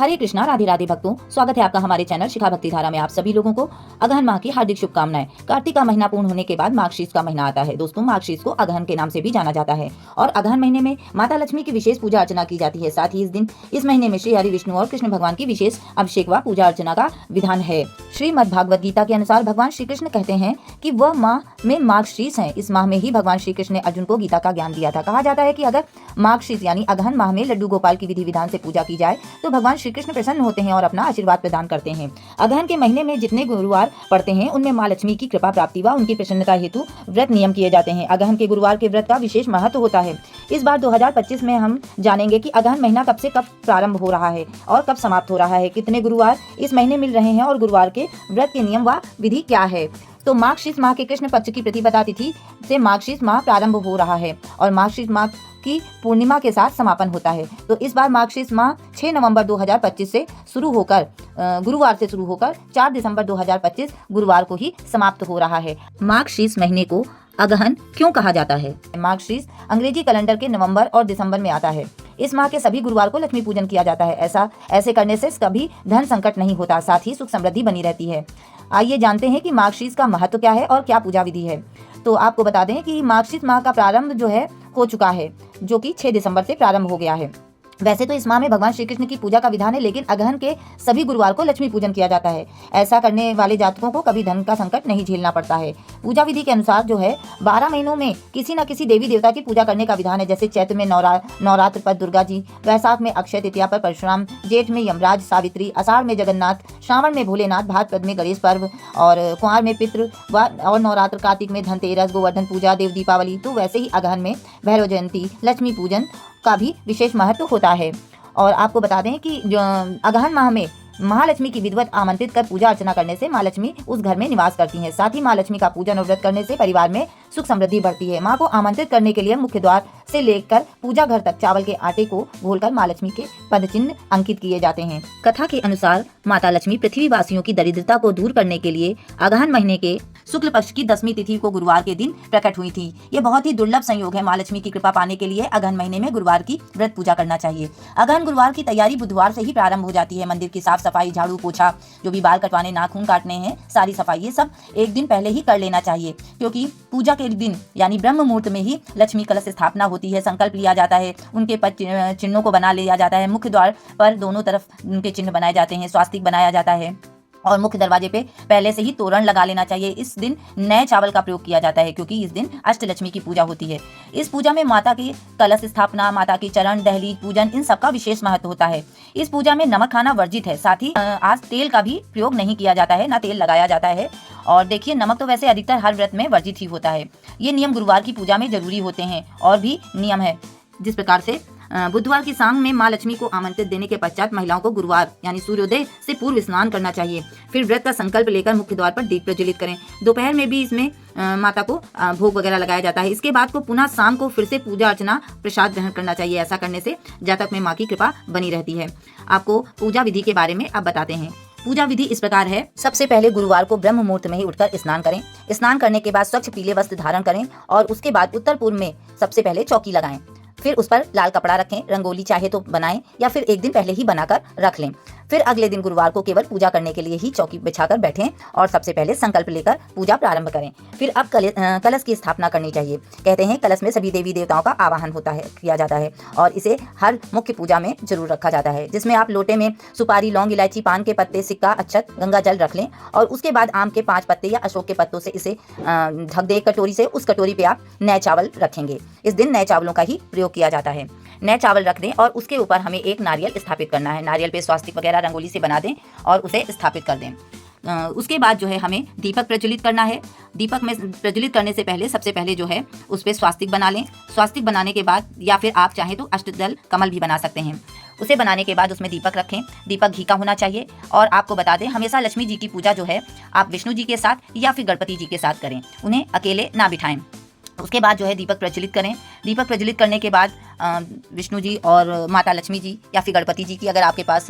हरे कृष्णा, राधे राधे भक्तों, स्वागत है आपका हमारे चैनल शिखा भक्ति धारा में। आप सभी लोगों को अगहन माह की हार्दिक शुभकामनाएं। कार्तिक का महीना पूर्ण होने के बाद मार्गशीर्ष का महीना आता है। दोस्तों, मार्गशीर्ष को अगहन के नाम से भी जाना जाता है और अगहन महीने में माता लक्ष्मी की विशेष पूजा अर्चना की जाती है। साथ ही इस महीने में श्री हरि विष्णु और कृष्ण भगवान की विशेष अभिषेक व पूजा अर्चना का विधान है। श्रीमद् भागवत गीता के अनुसार भगवान श्री कृष्ण कहते हैं कि वह माह में मार्गशीर्ष है। इस माह में ही भगवान श्री कृष्ण ने अर्जुन को गीता का ज्ञान दिया था। कहा जाता है कि अगर मार्गशीर्ष यानी अगहन माह में लड्डू गोपाल की विधि विधान से पूजा की जाए तो भगवान श्री कृष्ण प्रसन्न होते हैं और अपना आशीर्वाद प्रदान करते हैं। अगहन के महीने में जितने गुरुवार पड़ते हैं उनमें माँ लक्ष्मी की कृपा प्राप्ति व उनकी प्रसन्नता हेतु व्रत नियम किए जाते हैं। अगहन के गुरुवार के व्रत का विशेष महत्व होता है। इस बार 2025 में हम जानेंगे कि अगहन महीना कब से कब प्रारंभ हो रहा है और कब समाप्त हो रहा है, कितने गुरुवार इस महीने मिल रहे हैं और गुरुवार के व्रत के नियम व विधि क्या है। तो मार्गशीर्ष माह के कृष्ण पक्ष की प्रतिपदा तिथि से मार्गशीर्ष माह प्रारंभ हो रहा है और मार्गशीर्ष माह की पूर्णिमा के साथ समापन होता है। तो इस बार मार्गशीर्ष माह 6 नवंबर 2025 से शुरू होकर गुरुवार से शुरू होकर 4 दिसंबर 2025 गुरुवार को ही समाप्त हो रहा है। मार्गशीर्ष महीने को अगहन क्यों कहा जाता है? मार्गशीर्ष अंग्रेजी कैलेंडर के नवंबर और दिसंबर में आता है। इस माह के सभी गुरुवार को लक्ष्मी पूजन किया जाता है। ऐसे करने से कभी धन संकट नहीं होता, साथ ही सुख समृद्धि बनी रहती है। आइए जानते हैं कि मार्गशीर्ष का महत्व क्या है और क्या पूजा विधि है। तो आपको बता दें कि मार्गशीर्ष माह का प्रारंभ जो है हो चुका है, जो कि 6 दिसंबर से प्रारंभ हो गया है। वैसे तो इस माह में भगवान श्री कृष्ण की पूजा का विधान है, लेकिन अगहन के सभी गुरुवार को लक्ष्मी पूजन किया जाता है। ऐसा करने वाले जातकों को कभी धन का संकट नहीं झेलना पड़ता है। पूजा विधि के अनुसार जो है 12 महीनों में किसी न किसी देवी देवता की पूजा करने का विधान है। जैसे चैत्र में नवरात्र पर दुर्गा जी, वैसाख में अक्षय तृतीया पर परशुराम, जेठ में यमराज सावित्री, आषाढ़ में जगन्नाथ, श्रावण में भोलेनाथ, भाद्रपद में गणेश पर्व और कुंवर में पितृ और नवरात्र, कार्तिक में धनतेरस, गोवर्धन पूजा, देव दीपावली। तो वैसे ही अगहन में भैरव जयंती, लक्ष्मी पूजन का भी विशेष महत्व होता है। और आपको बता दें कि अगहन माह में महालक्ष्मी की विधिवत आमंत्रित कर पूजा अर्चना करने से माँ लक्ष्मी उस घर में निवास करती हैं। साथ ही माँ लक्ष्मी का पूजन और व्रत करने से परिवार में सुख समृद्धि बढ़ती है। माँ को आमंत्रित करने के लिए मुख्य द्वार से लेकर पूजा घर तक चावल के आटे को घोलकर माँ लक्ष्मी के पद चिन्ह अंकित किए जाते हैं। कथा के अनुसार माता लक्ष्मी पृथ्वी वासियों की दरिद्रता को दूर करने के लिए अगहन महीने के शुक्ल पक्ष की 10वीं तिथि को गुरुवार के दिन प्रकट हुई थी। ये बहुत ही दुर्लभ संयोग है। माँ लक्ष्मी की कृपा पाने के लिए अगहन महीने में गुरुवार की व्रत पूजा करना चाहिए। अगहन गुरुवार की तैयारी बुधवार से ही प्रारंभ हो जाती है। मंदिर की साफ सफाई, झाड़ू पोछा, जो भी बाल कटवाने, नाखून काटने हैं, सारी सफाई, ये सब एक दिन पहले ही कर लेना चाहिए, क्योंकि पूजा के दिन यानी ब्रह्म मुहूर्त में ही लक्ष्मी कलश स्थापना होती है। संकल्प लिया जाता है, उनके पद चिन्हों को बना लिया जाता है। मुख्य द्वार पर दोनों तरफ उनके चिन्ह बनाए जाते हैं, स्वास्तिक बनाया जाता है और मुख्य दरवाजे पे पहले से ही तोरण लगा लेना चाहिए। इस दिन नए चावल का प्रयोग किया जाता है, क्योंकि इस दिन अष्टलक्ष्मी की पूजा होती है। इस पूजा में माता की कलश स्थापना, माता की चरण, दहलीज पूजन, इन सबका विशेष महत्व होता है। इस पूजा में नमक खाना वर्जित है। साथ ही आज तेल का भी प्रयोग नहीं किया जाता है, ना तेल लगाया जाता है। और देखिए, नमक तो वैसे अधिकतर हर व्रत में वर्जित ही होता है। ये नियम गुरुवार की पूजा में जरूरी होते हैं। और भी नियम है, जिस प्रकार से बुधवार की शाम में माँ लक्ष्मी को आमंत्रित देने के पश्चात महिलाओं को गुरुवार यानी सूर्योदय से पूर्व स्नान करना चाहिए। फिर व्रत का संकल्प लेकर मुख्य द्वार पर दीप प्रज्वलित करें। दोपहर में भी इसमें माता को भोग वगैरह लगाया जाता है। इसके बाद को पुनः शाम को फिर से पूजा अर्चना प्रसाद ग्रहण करना चाहिए। ऐसा करने से जातक में माँ की कृपा बनी रहती है। आपको पूजा विधि के बारे में अब बताते हैं। पूजा विधि इस प्रकार है। सबसे पहले गुरुवार को ब्रह्म मुहूर्त में ही उठकर स्नान करें। स्नान करने के बाद स्वच्छ पीले वस्त्र धारण करें और उसके बाद उत्तर पूर्व में सबसे पहले चौकी लगाएं। फिर उस पर लाल कपड़ा रखें। रंगोली चाहे तो बनाएं या फिर एक दिन पहले ही बनाकर रख लें। फिर अगले दिन गुरुवार को केवल पूजा करने के लिए ही चौकी बिछाकर बैठें और सबसे पहले संकल्प लेकर पूजा प्रारंभ करें। फिर अब कलश की स्थापना करनी चाहिए। कहते हैं कलश में सभी देवी देवताओं का आवाहन किया जाता है और इसे हर मुख्य पूजा में जरूर रखा जाता है, जिसमें आप लोटे में सुपारी, लौंग, इलायची, पान के पत्ते, सिक्का, अक्षत, गंगा जल रख लें और उसके बाद आम के 5 पत्ते या अशोक के पत्तों से इसे ढक दे कटोरी से। उस कटोरी पे आप नए चावल रखेंगे। इस दिन नए चावलों का ही प्रयोग किया जाता है। नए चावल रख दें और उसके ऊपर हमें एक नारियल स्थापित करना है। नारियल पे स्वास्तिक वगैरह रंगोली से बना दें और उसे स्थापित कर दें। उसके बाद जो है हमें दीपक प्रज्वलित करना है। दीपक में प्रज्वलित करने से पहले सबसे पहले जो है उस पर स्वास्तिक बना लें। स्वास्तिक बनाने के बाद या फिर आप चाहें तो अष्टदल कमल भी बना सकते हैं। उसे बनाने के बाद उसमें दीपक रखें। दीपक घी का होना चाहिए। और आपको बता दें, हमेशा लक्ष्मी जी की पूजा जो है आप विष्णु जी के साथ या फिर गणपति जी के साथ करें, उन्हें अकेले ना बिठाएं। उसके बाद जो है दीपक प्रज्वलित करें। दीपक प्रज्वलित करने के बाद विष्णु जी और माता लक्ष्मी जी या फिर गणपति जी की अगर आपके पास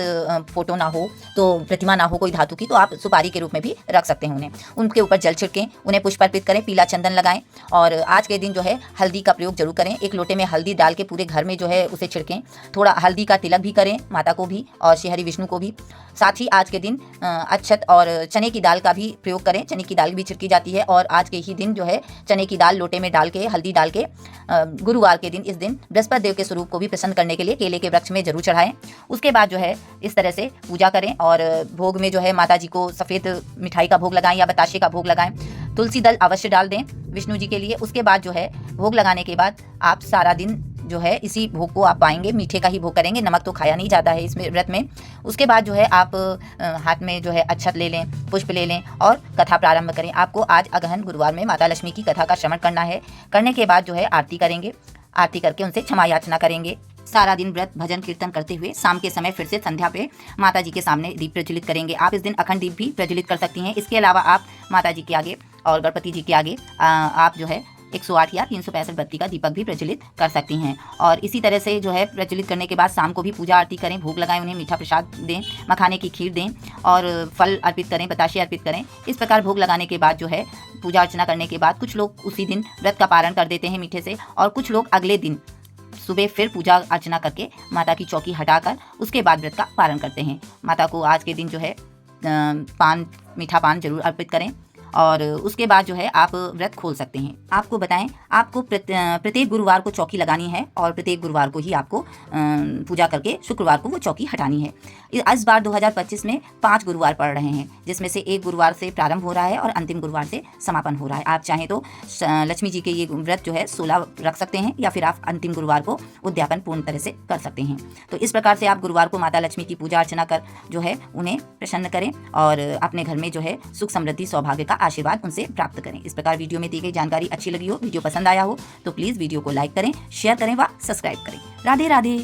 फोटो ना हो, तो प्रतिमा ना हो कोई धातु की, तो आप सुपारी के रूप में भी रख सकते हैं उन्हें। उनके ऊपर जल छिड़कें, उन्हें पुष्प अर्पित करें, पीला चंदन लगाएं और आज के दिन जो है हल्दी का प्रयोग जरूर करें। एक लोटे में हल्दी डाल के पूरे घर में जो है उसे छिड़कें। थोड़ा हल्दी का तिलक भी करें माता को भी और श्रीहरि विष्णु को भी। साथ ही आज के दिन अक्षत और चने की दाल का भी प्रयोग करें। चने की दाल भी छिड़की जाती है और आज के ही दिन जो है चने की दाल लोटे में डाल के हल्दी डाल के गुरुवार के दिन, इस दिन बृहस्पति देव के स्वरूप को भी प्रसन्न करने के लिए केले के वृक्ष में जरूर चढ़ाएं। उसके बाद जो है इस तरह से पूजा करें और भोग में जो है माता जी को सफ़ेद मिठाई का भोग लगाएं या बताशे का भोग लगाएं। तुलसी दल अवश्य डाल दें विष्णु जी के लिए। उसके बाद जो है भोग लगाने के बाद आप सारा दिन जो है इसी भोग को आप पाएंगे। मीठे का ही भोग करेंगे, नमक तो खाया नहीं जाता है इसमें व्रत में। उसके बाद जो है आप हाथ में जो है अक्षत ले लें, पुष्प ले लें और कथा प्रारंभ करें। आपको आज अगहन गुरुवार में माता लक्ष्मी की कथा का श्रवण करना है। करने के बाद जो है आरती करेंगे। आरती करके उनसे क्षमा याचना करेंगे। सारा दिन व्रत भजन कीर्तन करते हुए शाम के समय फिर से संध्या पे माता जी के सामने दीप प्रज्वलित करेंगे। आप इस दिन अखंड दीप भी प्रज्वलित कर सकती हैं। इसके अलावा आप माता जी के आगे और गणपति जी के आगे आप जो है 108 या 365 बत्ती का दीपक भी प्रज्वलित कर सकती हैं। और इसी तरह से जो है प्रज्वलित करने के बाद शाम को भी पूजा आरती करें, भोग लगाएं, उन्हें मीठा प्रसाद दें, मखाने की खीर दें और फल अर्पित करें, बताशे अर्पित करें। इस प्रकार भोग लगाने के बाद जो है पूजा अर्चना करने के बाद कुछ लोग उसी दिन व्रत का पारण कर देते हैं मीठे से और कुछ लोग अगले दिन सुबह फिर पूजा अर्चना करके माता की चौकी हटाकर उसके बाद व्रत का पारण करते हैं। माता को आज के दिन जो है मीठा पान जरूर अर्पित करें और उसके बाद जो है आप व्रत खोल सकते हैं। आपको बताएं, आपको प्रत्येक गुरुवार को चौकी लगानी है और प्रत्येक गुरुवार को ही आपको पूजा करके शुक्रवार को वो चौकी हटानी है। इस बार 2025 में 5 गुरुवार पड़ रहे हैं, जिसमें से एक गुरुवार से प्रारंभ हो रहा है और अंतिम गुरुवार से समापन हो रहा है। आप चाहें तो लक्ष्मी जी के ये व्रत जो है 16 रख सकते हैं या फिर आप अंतिम गुरुवार को उद्यापन पूर्ण तरह से कर सकते हैं। तो इस प्रकार से आप गुरुवार को माता लक्ष्मी की पूजा अर्चना कर जो है उन्हें प्रसन्न करें और अपने घर में जो है सुख समृद्धि सौभाग्य का आशीर्वाद उनसे प्राप्त करें। इस प्रकार वीडियो में दी गई जानकारी अच्छी लगी हो, वीडियो पसंद आया हो तो प्लीज वीडियो को लाइक करें, शेयर करें व सब्सक्राइब करें। राधे राधे।